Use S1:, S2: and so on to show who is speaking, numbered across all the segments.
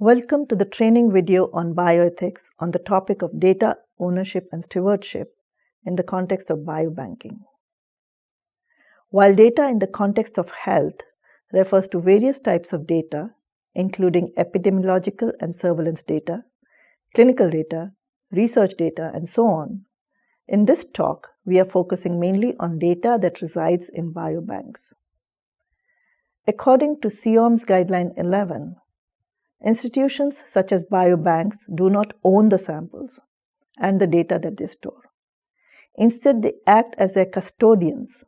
S1: Welcome to the training video on bioethics on the topic of data ownership and stewardship in the context of biobanking. While data in the context of health refers to various types of data, including epidemiological and surveillance data, clinical data, research data, and so on, in this talk, we are focusing mainly on data that resides in biobanks. According to CIOM's Guideline 11, institutions such as biobanks do not own the samples and the data that they store. Instead, they act as their custodians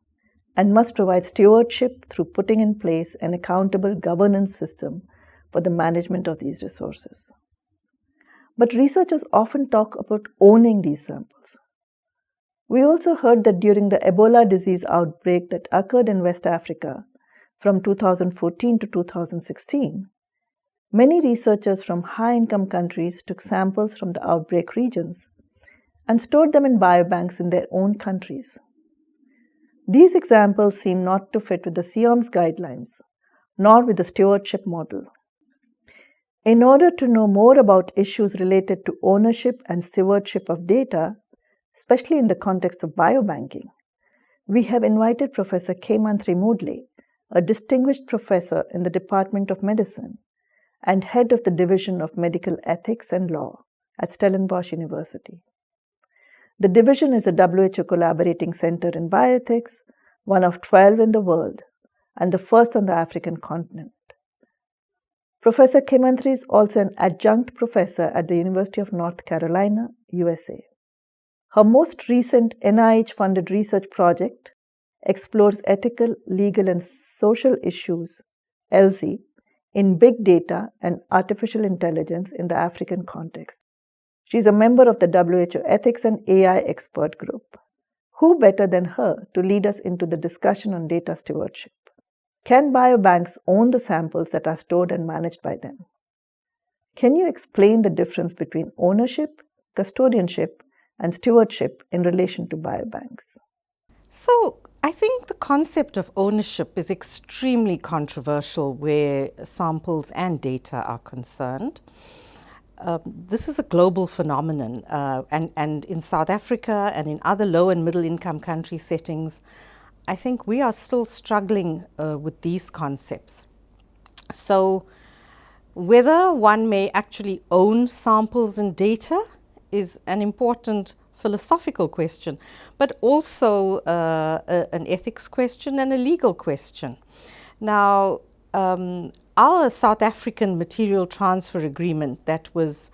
S1: and must provide stewardship through putting in place an accountable governance system for the management of these resources. But researchers often talk about owning these samples. We also heard that during the Ebola disease outbreak that occurred in West Africa from 2014 to 2016, many researchers from high-income countries took samples from the outbreak regions and stored them in biobanks in their own countries. These examples seem not to fit with the CIOM's guidelines, nor with the stewardship model. In order to know more about issues related to ownership and stewardship of data, especially in the context of biobanking, we have invited Professor Keymanthri Moodley, a distinguished professor in the Department of Medicine and head of the Division of Medical Ethics and Law at Stellenbosch University. The division is a WHO collaborating center in bioethics, one of 12 in the world, and the first on the African continent. Professor Keymanthri is also an adjunct professor at the University of North Carolina, USA. Her most recent NIH-funded research project explores ethical, legal, and social issues, ELSI, in big data and artificial intelligence in the African context. She is a member of the WHO Ethics and AI Expert Group. Who better than her to lead us into the discussion on data stewardship? Can biobanks own the samples that are stored and managed by them? Can you explain the difference between ownership, custodianship, and stewardship in relation to biobanks?
S2: So, I think the concept of ownership is extremely controversial where samples and data are concerned. This is a global phenomenon, and in South Africa and in other low and middle income country settings, I think we are still struggling with these concepts. So, whether one may actually own samples and data is an important philosophical question, but also an ethics question and a legal question. Now, our South African material transfer agreement that was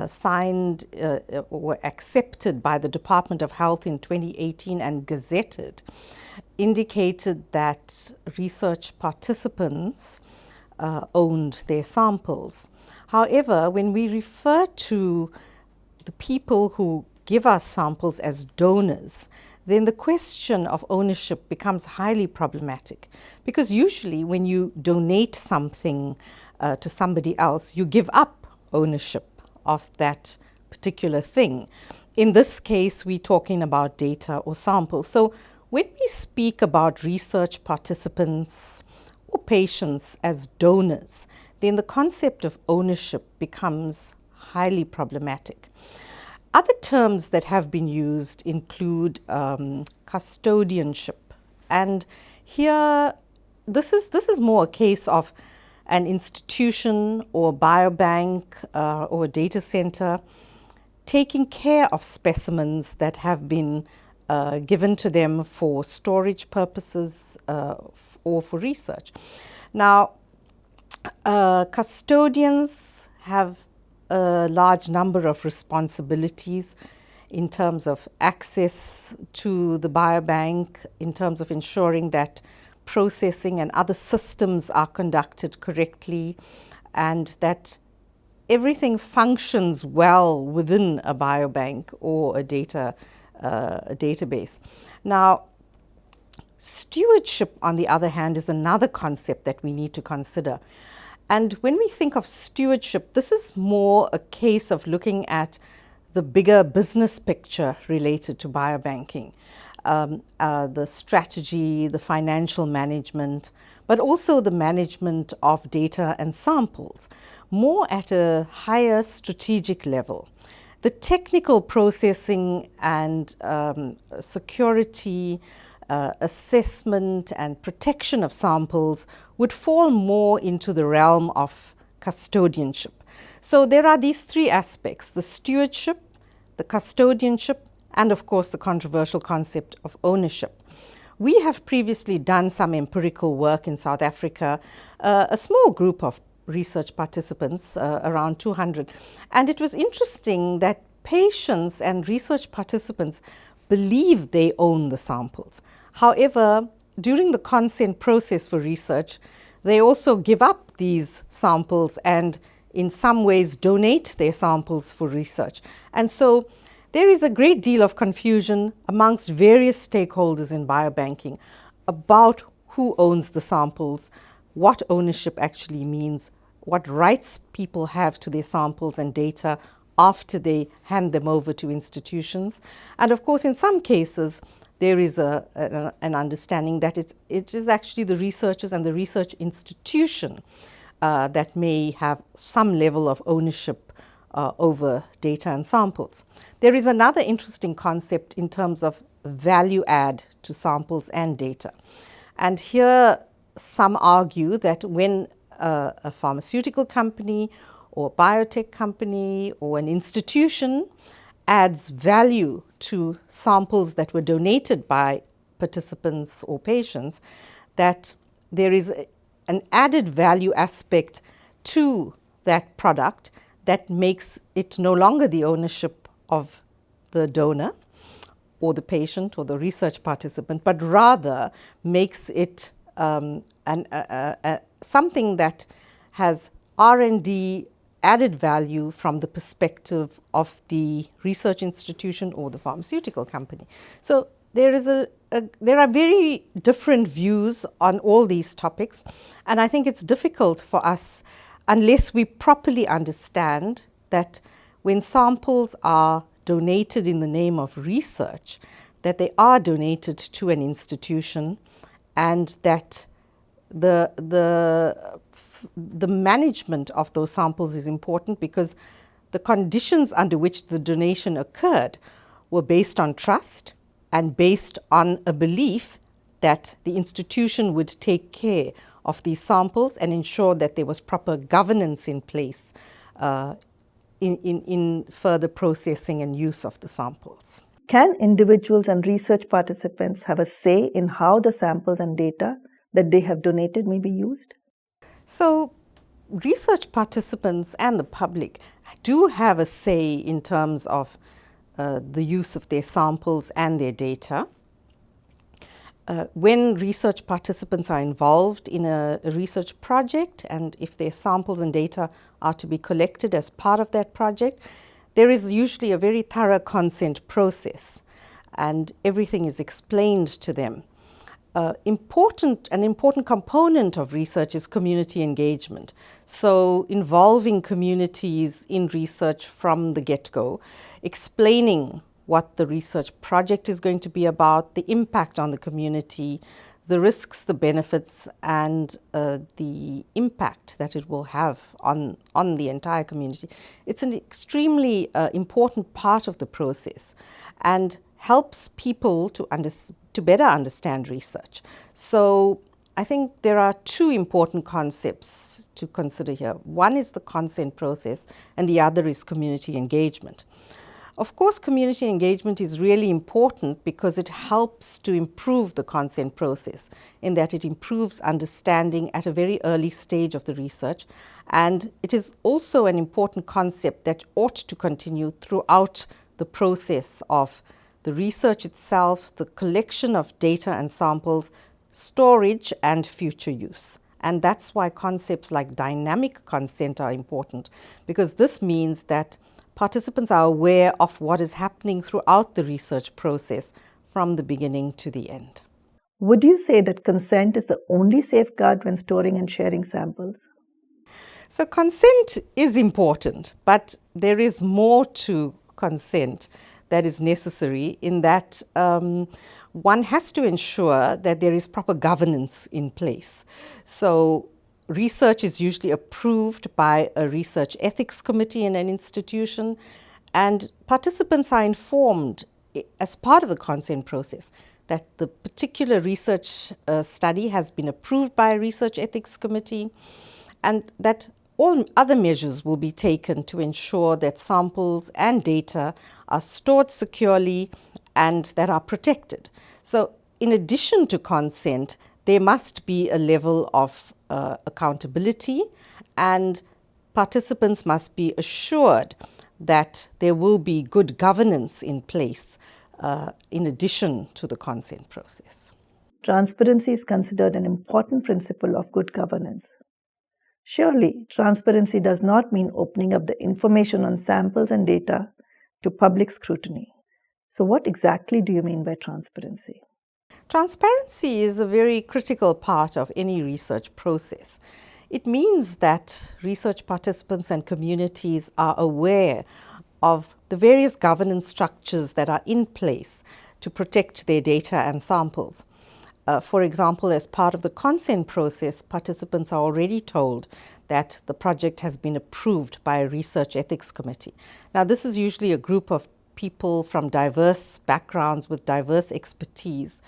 S2: signed or accepted by the Department of Health in 2018 and gazetted indicated that research participants owned their samples. However, when we refer to the people who give us samples as donors, then the question of ownership becomes highly problematic, because usually when you donate something to somebody else, you give up ownership of that particular thing. In this case, we're talking about data or samples. So when we speak about research participants or patients as donors, then the concept of ownership becomes highly problematic. Other terms that have been used include custodianship, and here this is more a case of an institution or biobank or a data center taking care of specimens that have been given to them for storage purposes or for research. Now, custodians have a large number of responsibilities in terms of access to the biobank, in terms of ensuring that processing and other systems are conducted correctly, and that everything functions well within a biobank or a database. Now, stewardship, on the other hand, is another concept that we need to consider. And when we think of stewardship, this is more a case of looking at the bigger business picture related to biobanking. the strategy, the financial management, but also the management of data and samples, more at a higher strategic level. The technical processing and security, assessment and protection of samples would fall more into the realm of custodianship. So there are these three aspects: the stewardship, the custodianship, and of course the controversial concept of ownership. We have previously done some empirical work in South Africa, a small group of research participants, around 200, and it was interesting that patients and research participants believe they own the samples. However, during the consent process for research, they also give up these samples and in some ways donate their samples for research. And so there is a great deal of confusion amongst various stakeholders in biobanking about who owns the samples, what ownership actually means, what rights people have to their samples and data after they hand them over to institutions. And of course, in some cases, there is an understanding that it is actually the researchers and the research institution that may have some level of ownership over data and samples. There is another interesting concept in terms of value add to samples and data. And here some argue that when a pharmaceutical company or a biotech company or an institution adds value to samples that were donated by participants or patients, that there is an added value aspect to that product that makes it no longer the ownership of the donor or the patient or the research participant, but rather makes it something that has R&D added value from the perspective of the research institution or the pharmaceutical company. So there are very different views on all these topics, and I think it's difficult for us unless we properly understand that when samples are donated in the name of research, that they are donated to an institution, and that the management of those samples is important, because the conditions under which the donation occurred were based on trust and based on a belief that the institution would take care of these samples and ensure that there was proper governance in place in further processing and use of the samples.
S1: Can individuals and research participants have a say in how the samples and data that they have donated may be used?
S2: So research participants and the public do have a say in terms of the use of their samples and their data. When research participants are involved in a research project, and if their samples and data are to be collected as part of that project, there is usually a very thorough consent process, and everything is explained to them. An important component of research is community engagement. So involving communities in research from the get-go, explaining what the research project is going to be about, the impact on the community, the risks, the benefits, and the impact that it will have on the entire community. It's an extremely important part of the process and helps people to better understand research. So I think there are two important concepts to consider here. One is the consent process, and the other is community engagement. Of course, community engagement is really important because it helps to improve the consent process, in that it improves understanding at a very early stage of the research. And it is also an important concept that ought to continue throughout the process of the research itself, the collection of data and samples, storage, and future use. And that's why concepts like dynamic consent are important, because this means that participants are aware of what is happening throughout the research process from the beginning to the end.
S1: Would you say that consent is the only safeguard when storing and sharing samples?
S2: So consent is important, but there is more to consent that is necessary, in that one has to ensure that there is proper governance in place. So research is usually approved by a research ethics committee in an institution, and participants are informed as part of the consent process that the particular research study has been approved by a research ethics committee, and that all other measures will be taken to ensure that samples and data are stored securely and that are protected. So in addition to consent, there must be a level of accountability, and participants must be assured that there will be good governance in place in addition to the consent process.
S1: Transparency is considered an important principle of good governance. Surely, transparency does not mean opening up the information on samples and data to public scrutiny. So what exactly do you mean by transparency?
S2: Transparency is a very critical part of any research process. It means that research participants and communities are aware of the various governance structures that are in place to protect their data and samples. For example, as part of the consent process, participants are already told that the project has been approved by a research ethics committee. Now, this is usually a group of people from diverse backgrounds with diverse expertise,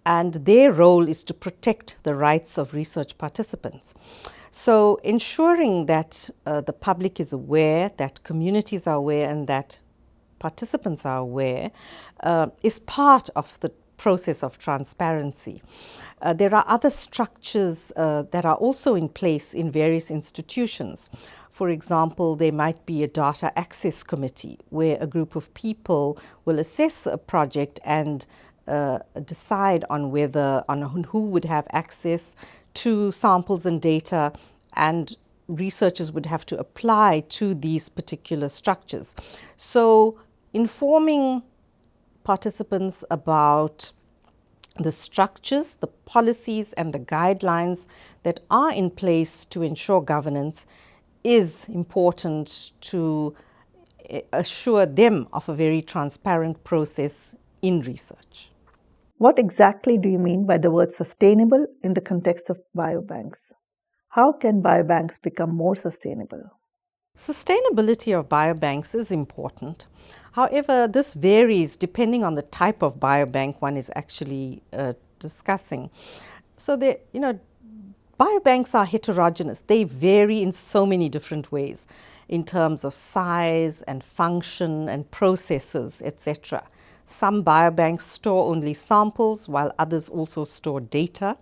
S2: and their role is to protect the rights of research participants. So ensuring that the public is aware, that communities are aware, and that participants are aware is part of the process of transparency. There are other structures that are also in place in various institutions. For example, there might be a data access committee where a group of people will assess a project and decide on who would have access to samples and data, and researchers would have to apply to these particular structures. So informing participants about the structures, the policies, and the guidelines that are in place to ensure governance is important to assure them of a very transparent process in research.
S1: What exactly do you mean by the word sustainable in the context of biobanks? How can biobanks become more sustainable?
S2: Sustainability of biobanks is important. However, this varies depending on the type of biobank one is actually discussing. So, biobanks are heterogeneous. They vary in so many different ways in terms of size and function and processes, etc. Some biobanks store only samples, while others also store data.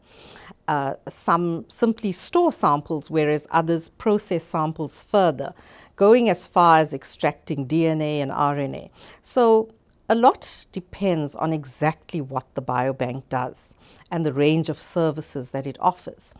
S2: Some simply store samples, whereas others process samples further, going as far as extracting DNA and RNA. So a lot depends on exactly what the biobank does and the range of services that it offers.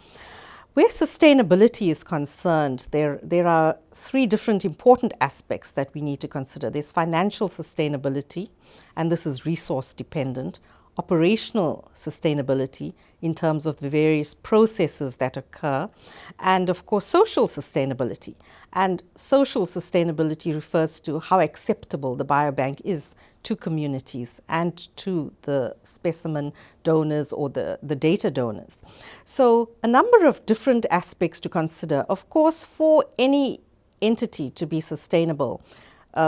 S2: Where sustainability is concerned, there are three different important aspects that we need to consider. There's financial sustainability, and this is resource dependent. Operational sustainability in terms of the various processes that occur, and of course social sustainability. And social sustainability refers to how acceptable the biobank is to communities and to the specimen donors or the data donors. So a number of different aspects to consider. Of course, for any entity to be sustainable,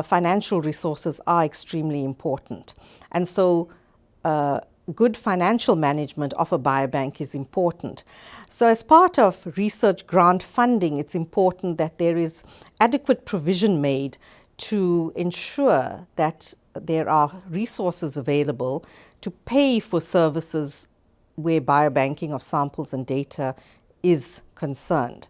S2: financial resources are extremely important. And so good financial management of a biobank is important. So as part of research grant funding, it's important that there is adequate provision made to ensure that there are resources available to pay for services where biobanking of samples and data is concerned.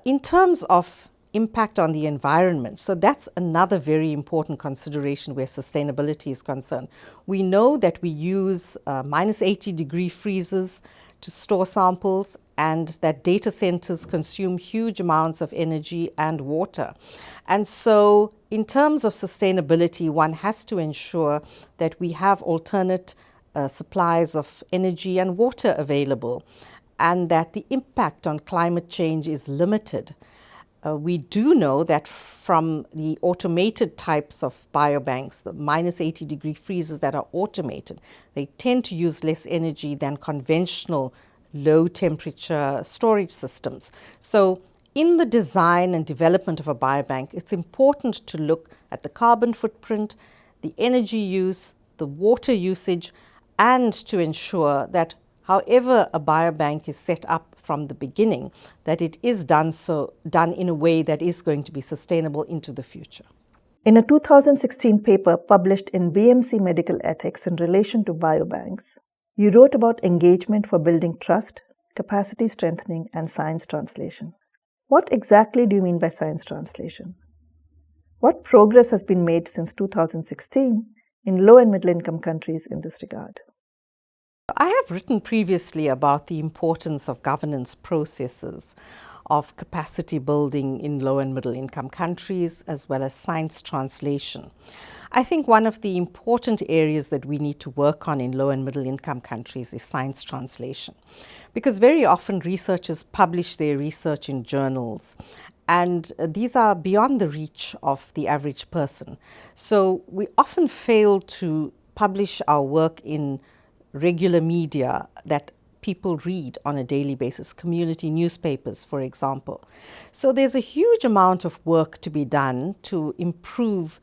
S2: In terms of impact on the environment, so that's another very important consideration where sustainability is concerned. We know that we use minus 80-degree freezers to store samples, and that data centers consume huge amounts of energy and water. And so in terms of sustainability, one has to ensure that we have alternate supplies of energy and water available, and that the impact on climate change is limited. We do know that from the automated types of biobanks, the minus 80-degree freezers that are automated, they tend to use less energy than conventional low temperature storage systems. So in the design and development of a biobank, it's important to look at the carbon footprint, the energy use, the water usage, and to ensure that however a biobank is set up from the beginning, that it is done in a way that is going to be sustainable into the future.
S1: In a 2016 paper published in BMC Medical Ethics in relation to biobanks, you wrote about engagement for building trust, capacity strengthening, and science translation. What exactly do you mean by science translation? What progress has been made since 2016 in low and middle income countries in this regard?
S2: I have written previously about the importance of governance processes of capacity building in low and middle income countries, as well as science translation. I think one of the important areas that we need to work on in low and middle income countries is science translation, because very often researchers publish their research in journals, and these are beyond the reach of the average person. So we often fail to publish our work in regular media that people read on a daily basis, community newspapers, for example. So there's a huge amount of work to be done to improve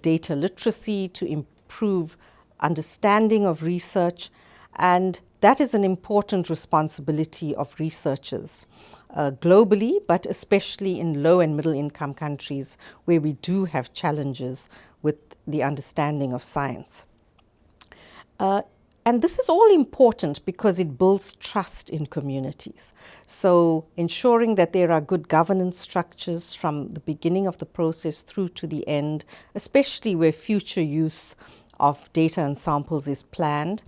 S2: data literacy, to improve understanding of research, and that is an important responsibility of researchers globally, but especially in low and middle income countries where we do have challenges with the understanding of science. And this is all important because it builds trust in communities. So ensuring that there are good governance structures from the beginning of the process through to the end, especially where future use of data and samples is planned,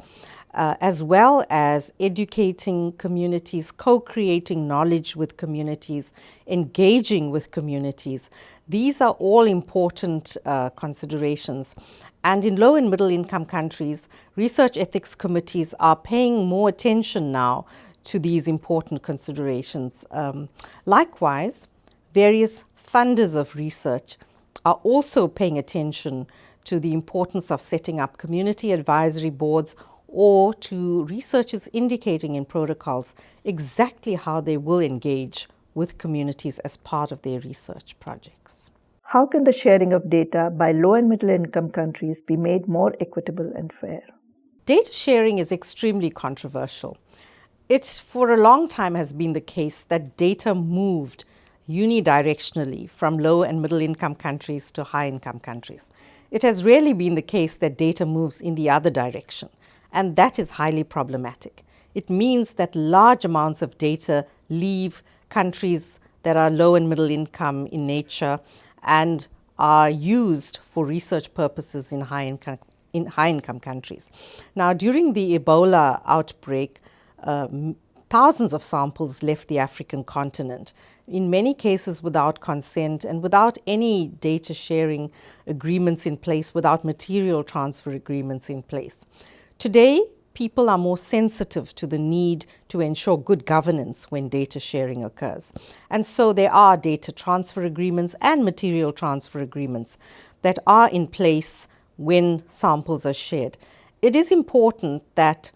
S2: as well as educating communities, co-creating knowledge with communities, engaging with communities. These are all important considerations. And in low and middle income countries, research ethics committees are paying more attention now to these important considerations. Likewise, various funders of research are also paying attention to the importance of setting up community advisory boards, or to researchers indicating in protocols exactly how they will engage with communities as part of their research projects.
S1: How can the sharing of data by low and middle income countries be made more equitable and fair?
S2: Data sharing is extremely controversial. It, for a long time, has been the case that data moved unidirectionally from low and middle income countries to high income countries. It has rarely been the case that data moves in the other direction, and that is highly problematic. It means that large amounts of data leave countries that are low and middle income in nature and are used for research purposes in high income countries. Now, during the Ebola outbreak, thousands of samples left the African continent, in many cases without consent and without any data sharing agreements in place, without material transfer agreements in place. Today, people are more sensitive to the need to ensure good governance when data sharing occurs. And so there are data transfer agreements and material transfer agreements that are in place when samples are shared. It is important that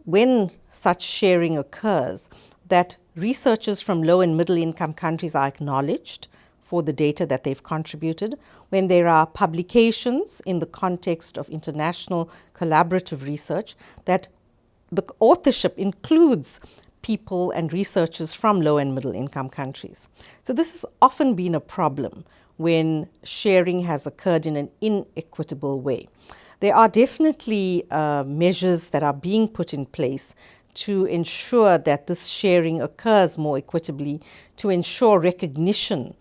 S2: when such sharing occurs, that researchers from low and middle income countries are acknowledged for the data that they've contributed. When there are publications in the context of international collaborative research, that the authorship includes people and researchers from low and middle income countries. So this has often been a problem when sharing has occurred in an inequitable way. There are definitely measures that are being put in place to ensure that this sharing occurs more equitably, to ensure recognition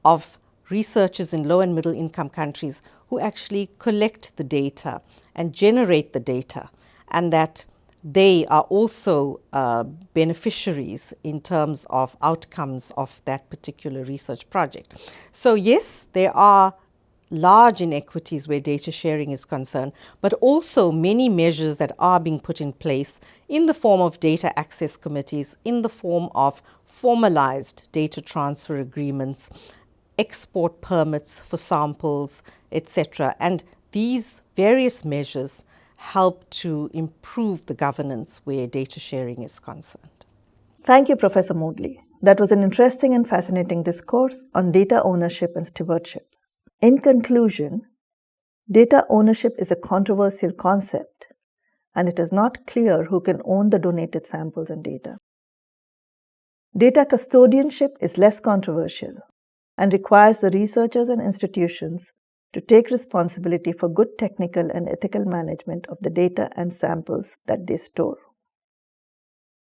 S2: of researchers in low and middle income countries who actually collect the data and generate the data, and that they are also beneficiaries in terms of outcomes of that particular research project. So yes, there are large inequities where data sharing is concerned, but also many measures that are being put in place in the form of data access committees, in the form of formalized data transfer agreements, export permits for samples, etc. And these various measures help to improve the governance where data sharing is concerned.
S1: Thank you, Professor Moodley. That was an interesting and fascinating discourse on data ownership and stewardship. In conclusion, data ownership is a controversial concept, and it is not clear who can own the donated samples and data. Data custodianship is less controversial and requires the researchers and institutions to take responsibility for good technical and ethical management of the data and samples that they store.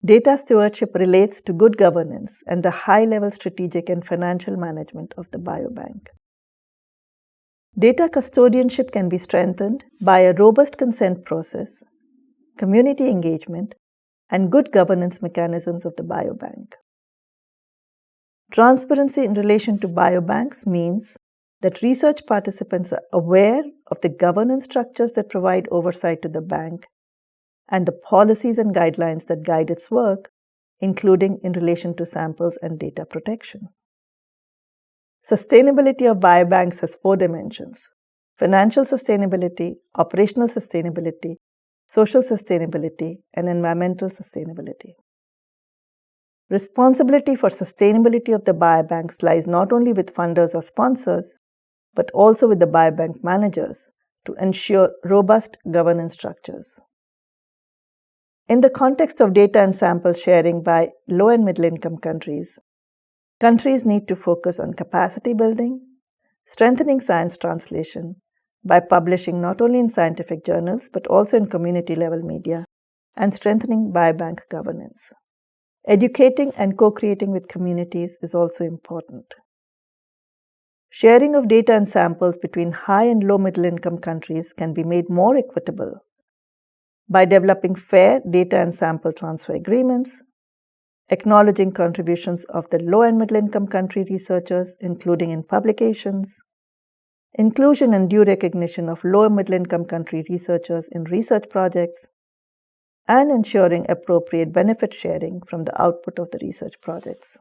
S1: Data stewardship relates to good governance and the high-level strategic and financial management of the biobank. Data custodianship can be strengthened by a robust consent process, community engagement, and good governance mechanisms of the biobank. Transparency in relation to biobanks means that research participants are aware of the governance structures that provide oversight to the bank and the policies and guidelines that guide its work, including in relation to samples and data protection. Sustainability of biobanks has 4 dimensions: financial sustainability, operational sustainability, social sustainability, and environmental sustainability. Responsibility for sustainability of the biobanks lies not only with funders or sponsors, but also with the biobank managers to ensure robust governance structures. In the context of data and sample sharing by low and middle income countries, countries need to focus on capacity building, strengthening science translation by publishing not only in scientific journals but also in community level media, and strengthening biobank governance. Educating and co-creating with communities is also important. Sharing of data and samples between high and low middle income countries can be made more equitable by developing fair data and sample transfer agreements, acknowledging contributions of the low and middle income country researchers, including in publications, inclusion and due recognition of low and middle income country researchers in research projects, and ensuring appropriate benefit sharing from the output of the research projects.